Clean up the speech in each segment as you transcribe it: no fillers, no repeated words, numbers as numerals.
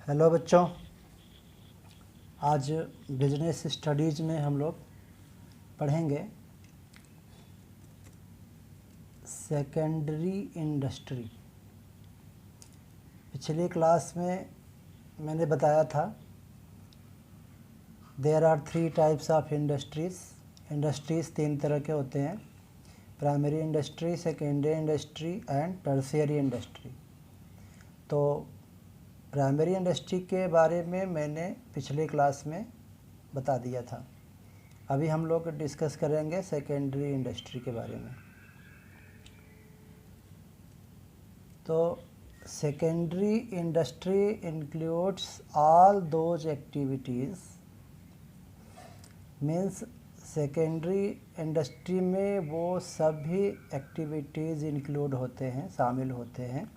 Hello बच्चों, आज business studies में हम लोग पढ़ेंगे सेकेंडरी इंडस्ट्री। पिछली क्लास में मैंने बताया था there are 3 types of industries 3 तरह के होते हैं: primary industry, secondary industry and tertiary industry. तो प्राइमरी इंडस्ट्री के बारे में मैंने पिछले क्लास में बता दिया था। अभी हम लोग डिस्कस करेंगे सेकेंडरी इंडस्ट्री के बारे में। तो secondary industry includes all those activities, means secondary industry में वो सभी एक्टिविटीज़ इंक्लूड होते हैं, शामिल होते हैं,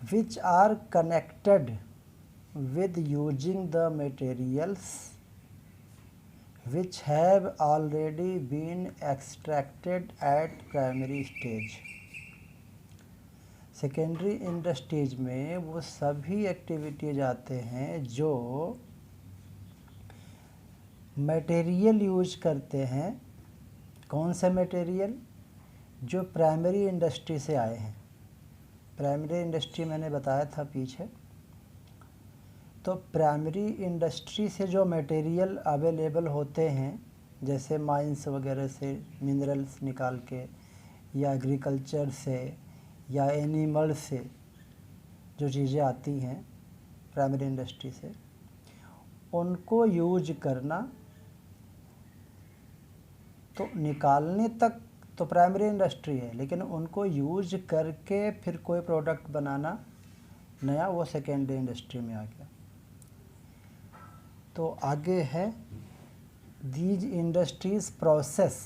which are connected with using the materials which have already been extracted at primary stage। Secondary industries में वो सभी एक्टिविटीज आते हैं जो मटेरियल यूज करते हैं। कौन से मटेरियल? जो प्राइमरी इंडस्ट्री से आए हैं। प्राइमरी इंडस्ट्री मैंने बताया था पीछे। तो प्राइमरी इंडस्ट्री से जो मटेरियल अवेलेबल होते हैं, जैसे माइंस वगैरह से मिनरल्स निकाल के, या एग्रीकल्चर से, या एनिमल से जो चीज़ें आती हैं प्राइमरी इंडस्ट्री से, उनको यूज करना। तो निकालने तक तो प्राइमरी इंडस्ट्री है, लेकिन उनको यूज करके फिर कोई प्रोडक्ट बनाना नया, वो सेकेंडरी इंडस्ट्री में आ गया। तो आगे है, these industries process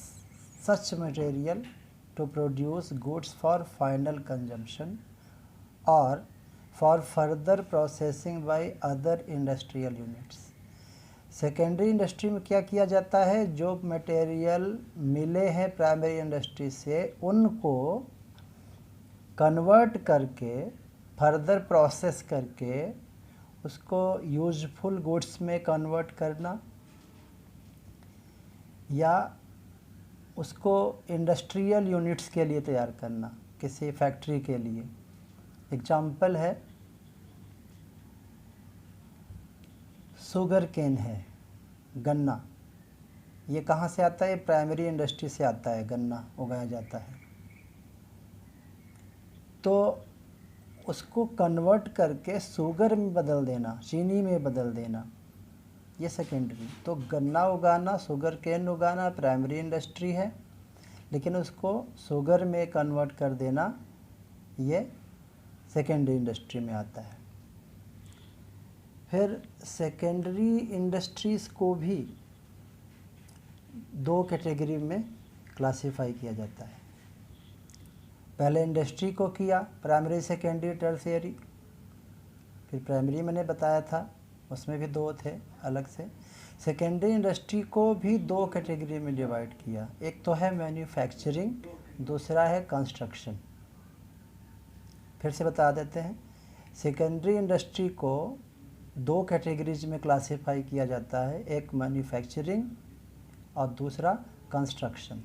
such material to produce goods for final consumption और for further processing by other industrial units. Secondary industry में क्या किया जाता है? जो मटेरियल मिले हैं प्राइमरी इंडस्ट्री से, उनको कन्वर्ट करके, फर्दर प्रोसेस करके, उसको यूजफुल गुड्स में कन्वर्ट करना, या उसको इंडस्ट्रियल यूनिट्स के लिए तैयार करना, किसी फैक्ट्री के लिए। एग्जाम्पल है, शुगर केन है, गन्ना। ये कहाँ से आता है? प्राइमरी इंडस्ट्री से आता है, गन्ना उगाया जाता है। तो उसको कन्वर्ट करके शुगर में बदल देना, चीनी में बदल देना, ये सेकेंडरी। तो गन्ना उगाना, शुगर केन उगाना प्राइमरी इंडस्ट्री है, लेकिन उसको शुगर में कन्वर्ट कर देना ये सेकेंडरी इंडस्ट्री में आता है। फिर सेकेंडरी इंडस्ट्रीज़ को भी 2 कैटेगरी में क्लासिफाई किया जाता है। पहले इंडस्ट्री को किया, प्राइमरी, सेकेंडरी, टर्शियरी। फिर प्राइमरी मैंने बताया था, उसमें भी 2 थे अलग से। सेकेंडरी इंडस्ट्री को भी 2 कैटेगरी में डिवाइड किया। एक तो है मैन्युफैक्चरिंग, दूसरा है कंस्ट्रक्शन। फिर से बता देते हैं, सेकेंडरी इंडस्ट्री को 2 कैटेगरीज में क्लासिफाई किया जाता है, एक मैन्युफैक्चरिंग और दूसरा कंस्ट्रक्शन।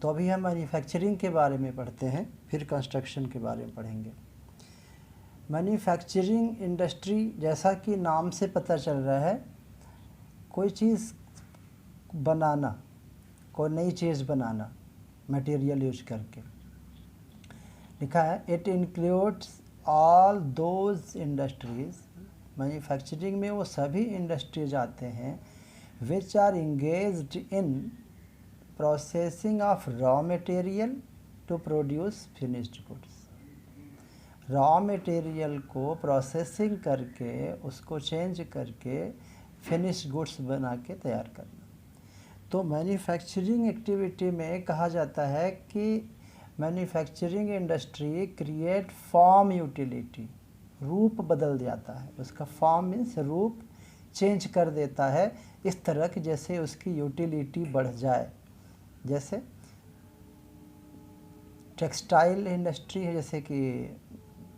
तो अभी हम मैन्युफैक्चरिंग के बारे में पढ़ते हैं, फिर कंस्ट्रक्शन के बारे में पढ़ेंगे। मैन्युफैक्चरिंग इंडस्ट्री, जैसा कि नाम से पता चल रहा है, कोई चीज़ बनाना, कोई नई चीज़ बनाना मटेरियल यूज करके। लिखा है, it includes all those industries. Manufacturing में वो सभी इंडस्ट्रीज आते हैं which are engaged in processing of raw material to produce finished goods. Raw material को प्रोसेसिंग करके, उसको चेंज करके फिनिश गुड्स बना के तैयार करना। तो मैन्युफैक्चरिंग एक्टिविटी में कहा जाता है कि manufacturing industry create form utility, रूप बदल जाता है उसका। फॉर्म मीन्स रूप चेंज कर देता है इस तरह कि जैसे उसकी यूटिलिटी बढ़ जाए। जैसे टेक्सटाइल इंडस्ट्री है, जैसे कि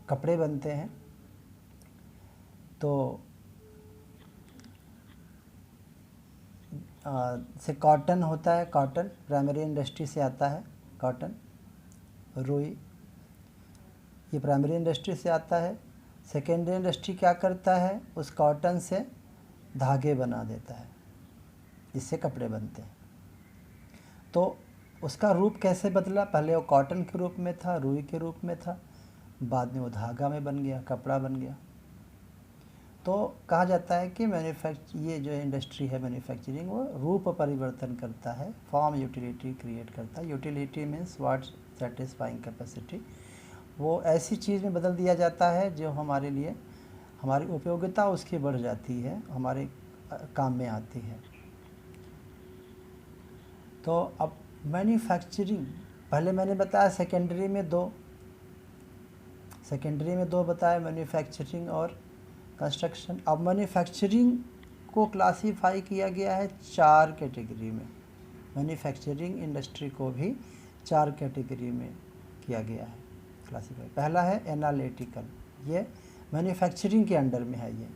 कपड़े बनते हैं, तो से कॉटन होता है, कॉटन प्राइमरी इंडस्ट्री से आता है, कॉटन, रुई, ये प्राइमरी इंडस्ट्री से आता है। सेकेंडरी इंडस्ट्री क्या करता है, उस कॉटन से धागे बना देता है, जिससे कपड़े बनते हैं। तो उसका रूप कैसे बदला, पहले वो कॉटन के रूप में था, रुई के रूप में था, बाद में वो धागा में बन गया, कपड़ा बन गया। तो कहा जाता है कि ये जो इंडस्ट्री है मैन्युफैक्चरिंग, वो रूप परिवर्तन करता है, फॉर्म यूटिलिटी क्रिएट करता है। Utility means what satisfying capacity, वो ऐसी चीज़ में बदल दिया जाता है जो हमारे लिए, हमारी उपयोगिता उसकी बढ़ जाती है, हमारे काम में आती है। तो अब मैन्युफैक्चरिंग, पहले मैंने बताया सेकेंडरी में दो बताया, मैन्युफैक्चरिंग और कंस्ट्रक्शन। अब मैन्युफैक्चरिंग को क्लासीफाई किया गया है 4 कैटेगरी में। मैन्युफैक्चरिंग इंडस्ट्री को भी 4 कैटेगरी में किया गया है क्लासीफाई। पहला है एनालिटिकल, ये मैन्युफैक्चरिंग के अंडर में है। ये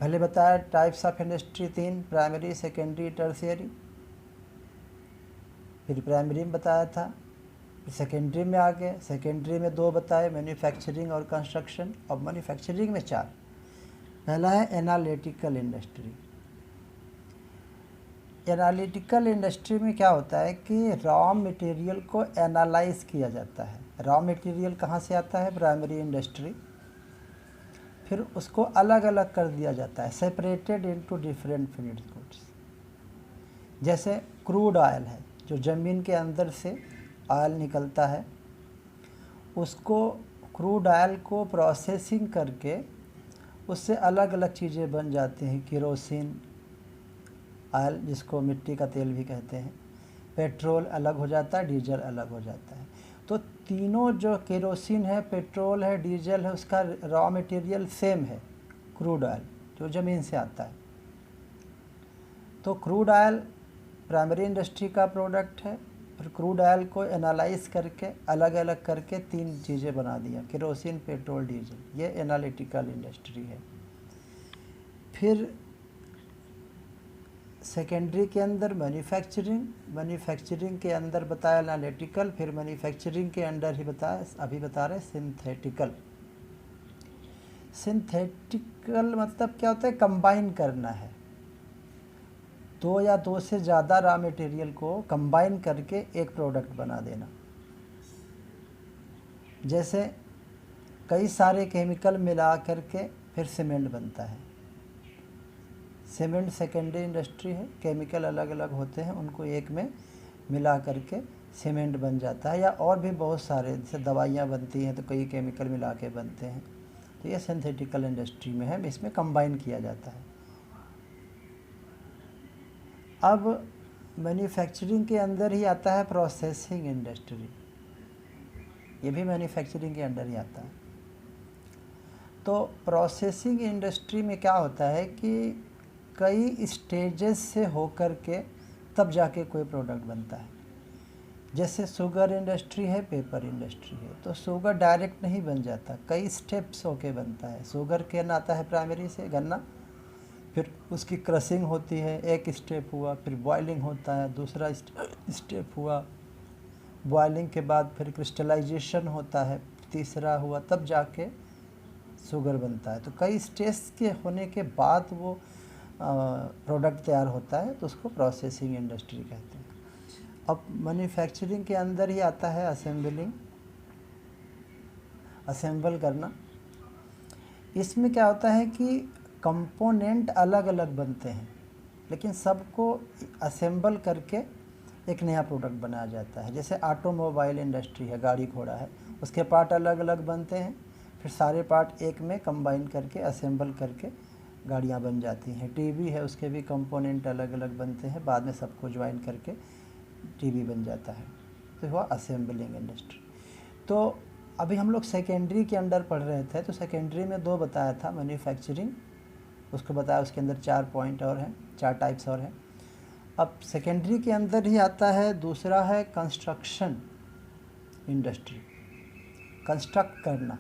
पहले बताया types of industry 3, primary, secondary, tertiary. फिर प्राइमरी में बताया था, सेकेंडरी में आ गए, सेकेंडरी में 2 बताए, मैन्युफैक्चरिंग और कंस्ट्रक्शन। अब मैन्युफैक्चरिंग में 4। पहला है एनालिटिकल इंडस्ट्री। एनालिटिकल इंडस्ट्री में क्या होता है कि रॉ मटेरियल को एनालाइज किया जाता है। रॉ मटेरियल कहाँ से आता है, प्राइमरी इंडस्ट्री, फिर उसको अलग अलग कर दिया जाता है, separated into different finished goods. जैसे क्रूड ऑयल है, जो ज़मीन के अंदर से ऑयल निकलता है, उसको क्रूड ऑयल को प्रोसेसिंग करके उससे अलग अलग चीज़ें बन जाती हैं। केरोसिन ऑयल, जिसको मिट्टी का तेल भी कहते हैं, पेट्रोल अलग हो जाता है, डीजल अलग हो जाता है। तो तीनों, जो केरोसिन है, पेट्रोल है, डीजल है, उसका रॉ मटेरियल सेम है, क्रूड ऑयल जो ज़मीन से आता है। तो क्रूड ऑयल प्राइमरी इंडस्ट्री का प्रोडक्ट है। फिर क्रूड ऑयल को एनालाइज करके अलग अलग करके 3 चीज़ें बना दिया, केरोसिन, पेट्रोल, डीजल। ये एनालिटिकल इंडस्ट्री है। फिर सेकेंडरी के अंदर मैन्युफैक्चरिंग के अंदर बताया एनालिटिकल, फिर मैन्युफैक्चरिंग के अंदर ही बताया, अभी बता रहे सिंथेटिकल। सिंथेटिकल मतलब क्या होता है, कंबाइन करना है, 2 या 2 से ज़्यादा रॉ मटेरियल को कंबाइन करके एक प्रोडक्ट बना देना। जैसे कई सारे केमिकल मिला करके फिर सीमेंट बनता है। सीमेंट सेकेंडरी इंडस्ट्री है, केमिकल अलग अलग होते हैं, उनको एक में मिला करके सीमेंट बन जाता है। या और भी बहुत सारे, जैसे दवाइयाँ बनती हैं तो कई केमिकल मिला के बनते हैं, तो ये सिंथेटिकल इंडस्ट्री में है, इसमें कंबाइन किया जाता है। अब मैन्युफैक्चरिंग के अंदर ही आता है प्रोसेसिंग इंडस्ट्री, ये भी मैन्युफैक्चरिंग के अंदर ही आता है। तो प्रोसेसिंग इंडस्ट्री में क्या होता है कि कई स्टेजेस से होकर के तब जाके कोई प्रोडक्ट बनता है। जैसे शुगर इंडस्ट्री है, पेपर इंडस्ट्री है, तो शुगर डायरेक्ट नहीं बन जाता, कई स्टेप्स होके बनता है। शुगर केन आता है प्राइमरी से, गन्ना, फिर उसकी क्रशिंग होती है, एक स्टेप हुआ, फिर बॉइलिंग होता है, दूसरा स्टेप हुआ, बॉइलिंग के बाद फिर क्रिस्टलाइजेशन होता है, तीसरा हुआ, तब जाके शुगर बनता है। तो कई स्टेज के होने के बाद वो प्रोडक्ट तैयार होता है, तो उसको प्रोसेसिंग इंडस्ट्री कहते हैं। अब मैन्युफैक्चरिंग के अंदर ही आता है असेंबलिंग, असेंबल करना। इसमें क्या होता है कि कंपोनेंट अलग अलग बनते हैं, लेकिन सबको असेंबल करके एक नया प्रोडक्ट बनाया जाता है। जैसे ऑटोमोबाइल इंडस्ट्री है, गाड़ी घोड़ा है, उसके पार्ट अलग अलग बनते हैं, फिर सारे पार्ट एक में कंबाइन करके असेंबल करके गाड़ियाँ बन जाती हैं। टीवी है, उसके भी कंपोनेंट अलग अलग बनते हैं, बाद में सबको ज्वाइन करके टीवी बन जाता है। तो हुआ असेंबलिंग इंडस्ट्री। तो अभी हम लोग सेकेंडरी के अंडर पढ़ रहे थे, तो सेकेंडरी में 2 बताया था, मैन्युफैक्चरिंग, उसको बताया, उसके अंदर 4 पॉइंट और हैं, 4 टाइप्स और हैं। अब सेकेंडरी के अंदर ही आता है दूसरा है कंस्ट्रक्शन इंडस्ट्री, कंस्ट्रक्ट करना।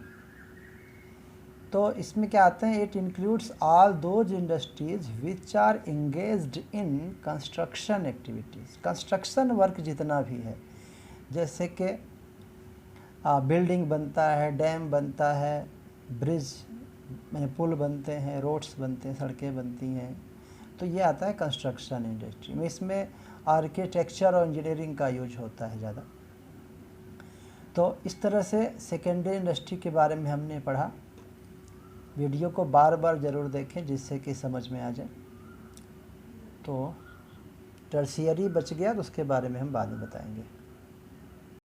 तो इसमें क्या आते हैं, it includes all those industries which are engaged in construction activities. Construction work जितना भी है, जैसे कि बिल्डिंग बनता है, डैम बनता है, ब्रिज मैंने पुल बनते हैं, रोड्स बनते हैं, सड़कें बनती हैं, तो ये आता है कंस्ट्रक्शन इंडस्ट्री में। इसमें आर्किटेक्चर और इंजीनियरिंग का यूज होता है ज़्यादा। तो इस तरह से सेकेंडरी इंडस्ट्री के बारे में हमने पढ़ा। वीडियो को बार बार ज़रूर देखें जिससे कि समझ में आ जाए। तो टर्शियरी बच गया, तो उसके बारे में हम बाद में बताएंगे।